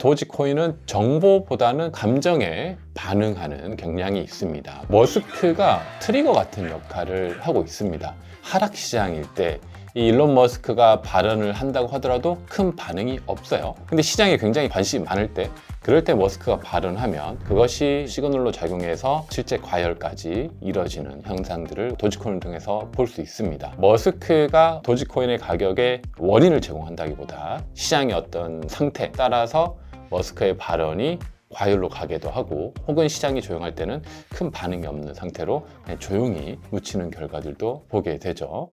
도지코인은 정보보다는 감정에 반응하는 경향이 있습니다. 머스크가 트리거 같은 역할을 하고 있습니다. 하락시장일 때 이 일론 머스크가 발언을 한다고 하더라도 큰 반응이 없어요. 근데 시장에 굉장히 관심이 많을 때, 그럴 때 머스크가 발언하면 그것이 시그널로 작용해서 실제 과열까지 이뤄지는 현상들을 도지코인을 통해서 볼 수 있습니다. 머스크가 도지코인의 가격에 원인을 제공한다기보다 시장의 어떤 상태에 따라서 머스크의 발언이 과열로 가기도 하고, 혹은 시장이 조용할 때는 큰 반응이 없는 상태로 그냥 조용히 묻히는 결과들도 보게 되죠.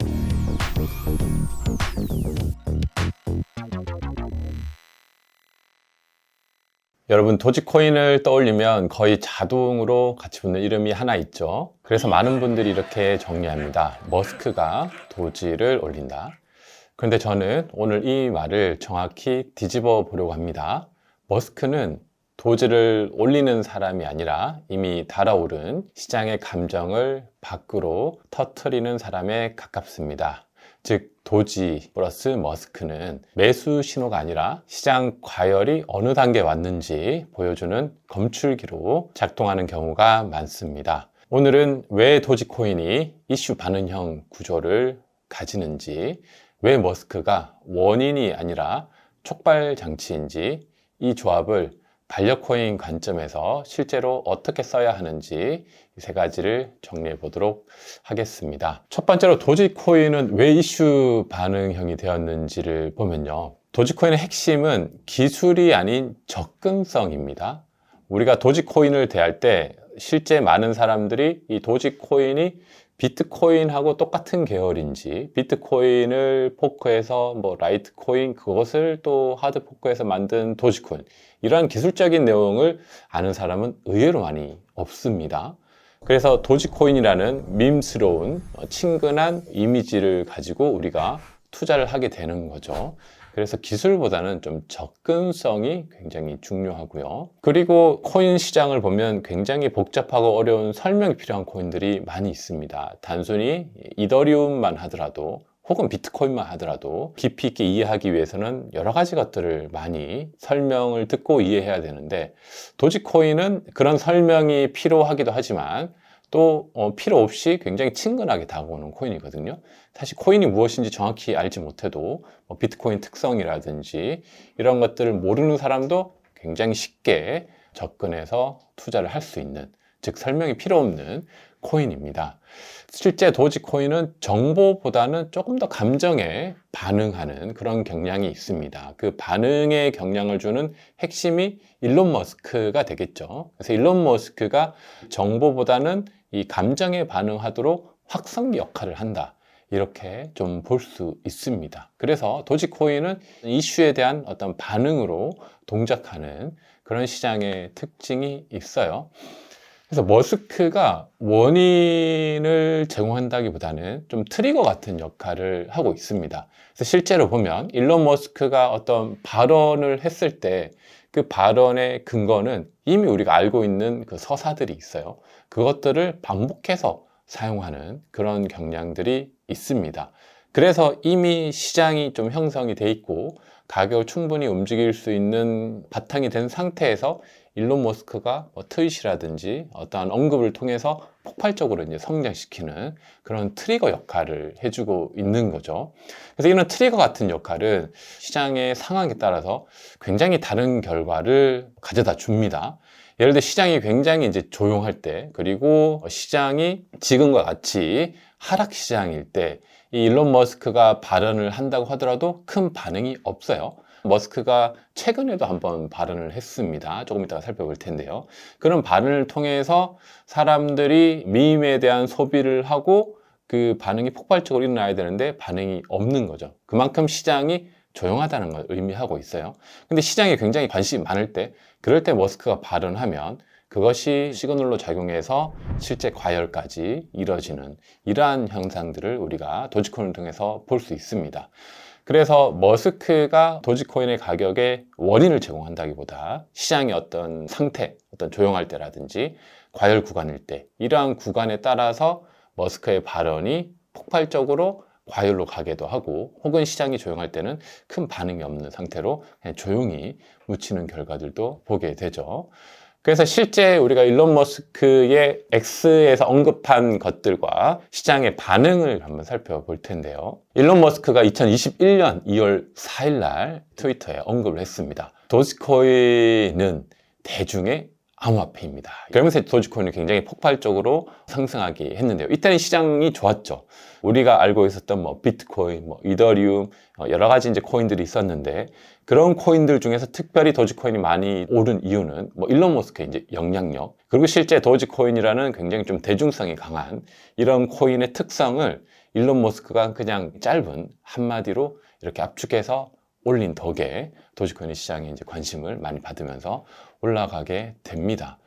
여러분, 도지코인을 떠올리면 거의 자동으로 같이 붙는 이름이 하나 있죠. 그래서 많은 분들이 이렇게 정리합니다. 머스크가 도지를 올린다. 그런데 저는 오늘 이 말을 정확히 뒤집어 보려고 합니다. 머스크는 도지를 올리는 사람이 아니라 이미 달아오른 시장의 감정을 밖으로 터뜨리는 사람에 가깝습니다. 즉, 도지 플러스 머스크는 매수 신호가 아니라 시장 과열이 어느 단계에 왔는지 보여주는 검출기로 작동하는 경우가 많습니다. 오늘은 왜 도지코인이 이슈 반응형 구조를 가지는지, 왜 머스크가 원인이 아니라 촉발 장치인지, 이 조합을 반려코인 관점에서 실제로 어떻게 써야 하는지 이 세 가지를 정리해 보도록 하겠습니다. 첫 번째로 도지코인은 왜 이슈 반응형이 되었는지를 보면요. 도지코인의 핵심은 기술이 아닌 접근성입니다. 우리가 도지코인을 대할 때 실제 많은 사람들이 이 도지코인이 비트코인하고 똑같은 계열인지, 비트코인을 포크해서 라이트코인, 그것을 또 하드 포크해서 만든 도지코인, 이러한 기술적인 내용을 아는 사람은 의외로 많이 없습니다. 그래서 도지코인이라는 밈스러운 친근한 이미지를 가지고 우리가 투자를 하게 되는 거죠. 그래서 기술보다는 좀 접근성이 굉장히 중요하고요. 그리고 코인 시장을 보면 굉장히 복잡하고 어려운 설명이 필요한 코인들이 많이 있습니다. 단순히 이더리움만 하더라도, 혹은 비트코인만 하더라도 깊이 있게 이해하기 위해서는 여러 가지 것들을 많이 설명을 듣고 이해해야 되는데, 도지코인은 그런 설명이 필요하기도 하지만 또 필요 없이 굉장히 친근하게 다가오는 코인이거든요. 사실 코인이 무엇인지 정확히 알지 못해도 비트코인 특성이라든지 이런 것들을 모르는 사람도 굉장히 쉽게 접근해서 투자를 할 수 있는, 즉 설명이 필요 없는 코인입니다. 실제 도지코인은 정보보다는 조금 더 감정에 반응하는 그런 경향이 있습니다. 그 반응에 경향을 주는 핵심이 일론 머스크가 되겠죠. 그래서 일론 머스크가 정보보다는 이 감정에 반응하도록 확성기 역할을 한다, 이렇게 좀 볼 수 있습니다. 그래서 도지코인은 이슈에 대한 어떤 반응으로 동작하는 그런 시장의 특징이 있어요. 그래서 머스크가 원인을 제공한다기보다는 좀 트리거 같은 역할을 하고 있습니다. 그래서 실제로 보면 일론 머스크가 어떤 발언을 했을 때 그 발언의 근거는 이미 우리가 알고 있는 그 서사들이 있어요. 그것들을 반복해서 사용하는 그런 경향들이 있습니다. 그래서 이미 시장이 좀 형성이 돼 있고 가격을 충분히 움직일 수 있는 바탕이 된 상태에서 일론 머스크가 트윗이라든지 어떠한 언급을 통해서 폭발적으로 이제 성장시키는 그런 트리거 역할을 해주고 있는 거죠. 그래서 이런 트리거 같은 역할은 시장의 상황에 따라서 굉장히 다른 결과를 가져다 줍니다. 예를 들어 시장이 굉장히 이제 조용할 때, 그리고 시장이 지금과 같이 하락시장일 때, 이 일론 머스크가 발언을 한다고 하더라도 큰 반응이 없어요. 머스크가 최근에도 한번 발언을 했습니다. 조금 이따가 살펴볼 텐데요. 그런 발언을 통해서 사람들이 밈에 대한 소비를 하고 그 반응이 폭발적으로 일어나야 되는데 반응이 없는 거죠. 그만큼 시장이 조용하다는 걸 의미하고 있어요. 근데 시장에 굉장히 관심이 많을 때, 그럴 때 머스크가 발언하면 그것이 시그널로 작용해서 실제 과열까지 이뤄지는 이러한 현상들을 우리가 도지코인을 통해서 볼 수 있습니다. 그래서 머스크가 도지코인의 가격에 원인을 제공한다기보다 시장의 어떤 상태, 어떤 조용할 때라든지 과열 구간일 때, 이러한 구간에 따라서 머스크의 발언이 폭발적으로 과열로 가기도 하고, 혹은 시장이 조용할 때는 큰 반응이 없는 상태로 그냥 조용히 묻히는 결과들도 보게 되죠. 그래서 실제 우리가 일론 머스크의 X에서 언급한 것들과 시장의 반응을 한번 살펴볼 텐데요. 일론 머스크가 2021년 2월 4일 날 트위터에 언급을 했습니다. 도지코인은 대중의 암호화폐입니다. 그러면서 도지코인이 굉장히 폭발적으로 상승하게 했는데요. 이때는 시장이 좋았죠. 우리가 알고 있었던 비트코인, 이더리움, 여러 가지 이제 코인들이 있었는데, 그런 코인들 중에서 특별히 도지코인이 많이 오른 이유는 일론 머스크의 이제 영향력, 그리고 실제 도지코인이라는 굉장히 좀 대중성이 강한 이런 코인의 특성을 일론 머스크가 그냥 짧은 한마디로 이렇게 압축해서 올린 덕에 도지코인의 시장에 이제 관심을 많이 받으면서 올라가게 됩니다.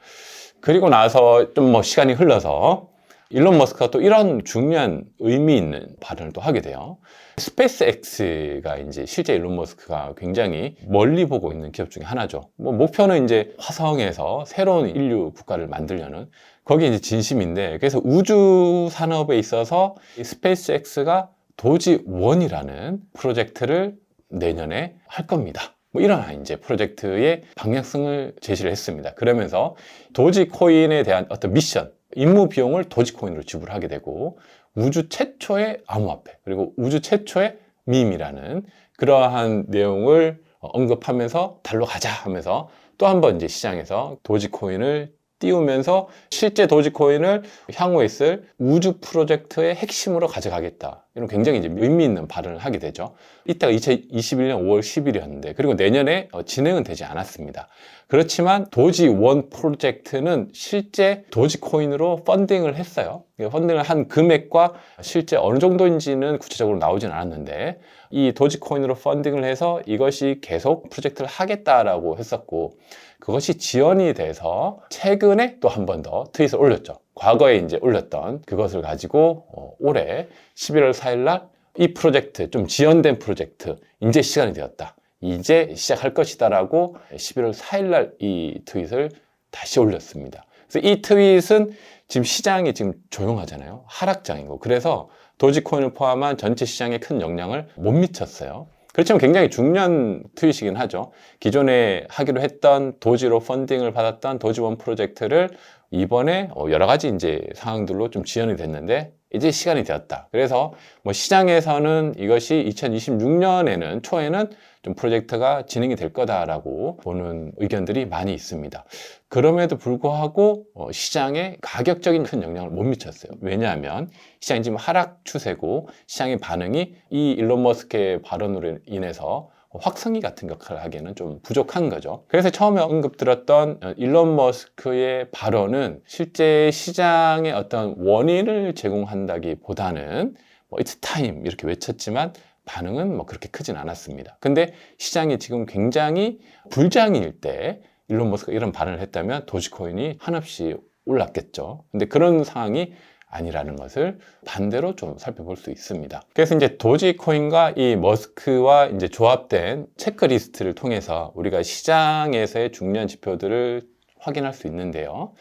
그리고 나서 좀 시간이 흘러서 일론 머스크가 또 이런 중요한 의미 있는 발언을 또 하게 돼요. 스페이스X가 이제 실제 일론 머스크가 굉장히 멀리 보고 있는 기업 중에 하나죠. 목표는 이제 화성에서 새로운 인류 국가를 만들려는, 거기 이제 진심인데, 그래서 우주 산업에 있어서 스페이스X가 도지1이라는 프로젝트를 내년에 할 겁니다. 이러한 이제 프로젝트의 방향성을 제시를 했습니다. 그러면서 도지코인에 대한 어떤 미션, 임무 비용을 도지코인으로 지불하게 되고, 우주 최초의 암호화폐, 그리고 우주 최초의 밈이라는 그러한 내용을 언급하면서 달로 가자 하면서 또 한 번 이제 시장에서 도지코인을 띄우면서 실제 도지코인을 향후에 있을 우주 프로젝트의 핵심으로 가져가겠다, 이런 굉장히 이제 의미 있는 발언을 하게 되죠. 이때가 2021년 5월 10일이었는데, 그리고 내년에 진행은 되지 않았습니다. 그렇지만 도지1 프로젝트는 실제 도지코인으로 펀딩을 했어요. 펀딩을 한 금액과 실제 어느 정도인지는 구체적으로 나오진 않았는데, 이 도지코인으로 펀딩을 해서 이것이 계속 프로젝트를 하겠다라고 했었고, 그것이 지연이 돼서 최근에 또 한 번 더 트윗을 올렸죠. 과거에 이제 올렸던 그것을 가지고 올해 11월 4일 날 이 프로젝트, 좀 지연된 프로젝트, 이제 시간이 되었다, 이제 시작할 것이다 라고 11월 4일 날 이 트윗을 다시 올렸습니다. 그래서 이 트윗은 지금 시장이 지금 조용하잖아요. 하락장이고, 그래서 도지코인을 포함한 전체 시장에 큰 영향을 못 미쳤어요. 그렇지만 굉장히 중요한 트윗이긴 하죠. 기존에 하기로 했던 도지로 펀딩을 받았던 도지1 프로젝트를 이번에 여러 가지 이제 상황들로 좀 지연이 됐는데, 이제 시간이 되었다. 그래서 시장에서는 이것이 2026년에는 초에는 좀 프로젝트가 진행이 될 거다라고 보는 의견들이 많이 있습니다. 그럼에도 불구하고 시장에 가격적인 큰 영향을 못 미쳤어요. 왜냐하면 시장이 지금 하락 추세고, 시장의 반응이 이 일론 머스크의 발언으로 인해서 확성기 같은 역할을 하기에는 좀 부족한 거죠. 그래서 처음에 언급드렸던 일론 머스크의 발언은 실제 시장의 어떤 원인을 제공한다기보다는 It's time 이렇게 외쳤지만 반응은 그렇게 크진 않았습니다. 근데 시장이 지금 굉장히 불장일 때 일론 머스크가 이런 발언을 했다면 도지코인이 한없이 올랐겠죠. 근데 그런 상황이 아니라는 것을 반대로 좀 살펴볼 수 있습니다. 그래서 이제 도지코인과 이 머스크와 이제 조합된 체크리스트를 통해서 우리가 시장에서의 중요한 지표들을 확인할 수 있는데요.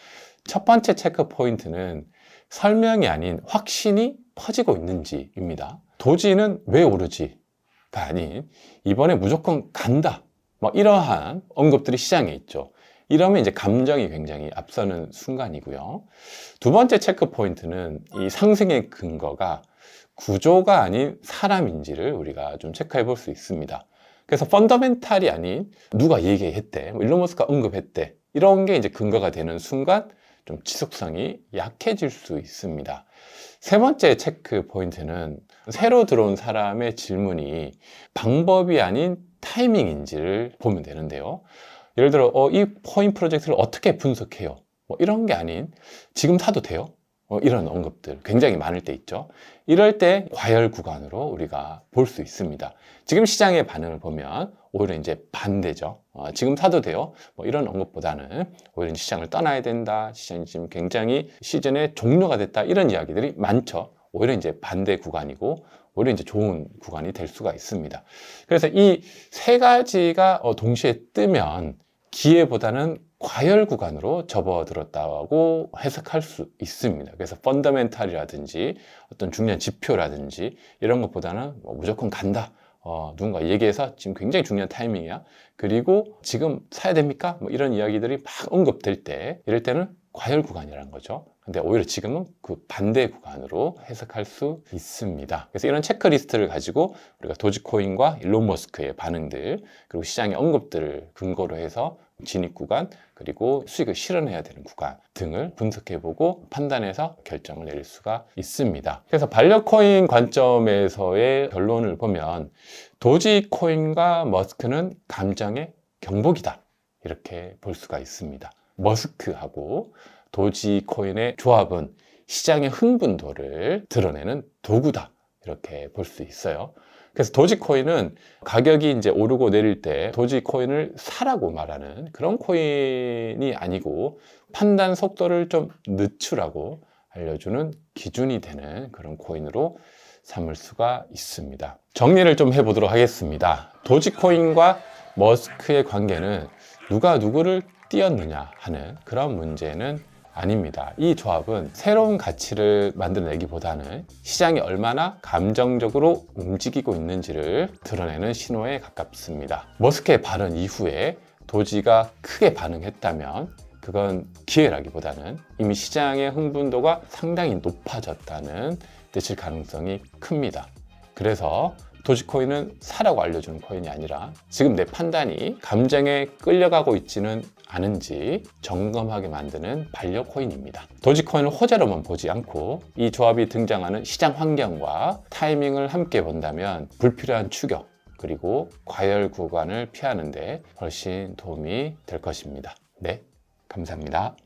첫 번째 체크 포인트는 설명이 아닌 확신이 퍼지고 있는지입니다. 도지는 왜 오르지가 아닌 이번에 무조건 간다, 이러한 언급들이 시장에 있죠. 이러면 이제 감정이 굉장히 앞서는 순간이고요. 두 번째 체크 포인트는 이 상승의 근거가 구조가 아닌 사람인지를 우리가 좀 체크해 볼 수 있습니다. 그래서 펀더멘탈이 아닌 누가 얘기했대, 일론 머스크가 언급했대, 이런 게 이제 근거가 되는 순간 좀 지속성이 약해질 수 있습니다. 세 번째 체크 포인트는 새로 들어온 사람의 질문이 방법이 아닌 타이밍인지를 보면 되는데요. 예를 들어 이 코인 프로젝트를 어떻게 분석해요? 이런 게 아닌 지금 사도 돼요? 이런 언급들 굉장히 많을 때 있죠. 이럴 때 과열 구간으로 우리가 볼 수 있습니다. 지금 시장의 반응을 보면 오히려 이제 반대죠. 지금 사도 돼요? 이런 언급보다는 오히려 시장을 떠나야 된다, 시장이 지금 굉장히 시즌의 종료가 됐다, 이런 이야기들이 많죠. 오히려 이제 반대 구간이고 오히려 이제 좋은 구간이 될 수가 있습니다. 그래서 이 세 가지가 동시에 뜨면 기회보다는 과열 구간으로 접어들었다고 해석할 수 있습니다. 그래서 펀더멘탈이라든지 어떤 중요한 지표라든지 이런 것보다는 뭐 무조건 간다. 누군가 얘기해서 지금 굉장히 중요한 타이밍이야. 그리고 지금 사야 됩니까? 뭐 이런 이야기들이 막 언급될 때, 이럴 때는 과열 구간이라는 거죠. 근데 오히려 지금은 그 반대 구간으로 해석할 수 있습니다. 그래서 이런 체크리스트를 가지고 우리가 도지코인과 일론 머스크의 반응들, 그리고 시장의 언급들을 근거로 해서 진입 구간, 그리고 수익을 실현해야 되는 구간 등을 분석해보고 판단해서 결정을 내릴 수가 있습니다. 그래서 반려코인 관점에서의 결론을 보면 도지코인과 머스크는 감정의 경복이다, 이렇게 볼 수가 있습니다. 머스크하고 도지코인의 조합은 시장의 흥분도를 드러내는 도구다, 이렇게 볼 수 있어요. 그래서 도지코인은 가격이 이제 오르고 내릴 때 도지코인을 사라고 말하는 그런 코인이 아니고, 판단 속도를 좀 늦추라고 알려주는 기준이 되는 그런 코인으로 삼을 수가 있습니다. 정리를 좀 해보도록 하겠습니다. 도지코인과 머스크의 관계는 누가 누구를 띄었느냐 하는 그런 문제는 아닙니다. 이 조합은 새로운 가치를 만들어내기보다는 시장이 얼마나 감정적으로 움직이고 있는지를 드러내는 신호에 가깝습니다. 머스크의 발언 이후에 도지가 크게 반응했다면 그건 기회라기보다는 이미 시장의 흥분도가 상당히 높아졌다는 뜻일 가능성이 큽니다. 그래서 도지코인은 사라고 알려주는 코인이 아니라 지금 내 판단이 감정에 끌려가고 있지는 않은지 점검하게 만드는 반려 코인입니다. 도지코인을 호재로만 보지 않고 이 조합이 등장하는 시장 환경과 타이밍을 함께 본다면 불필요한 추격, 그리고 과열 구간을 피하는 데 훨씬 도움이 될 것입니다. 네, 감사합니다.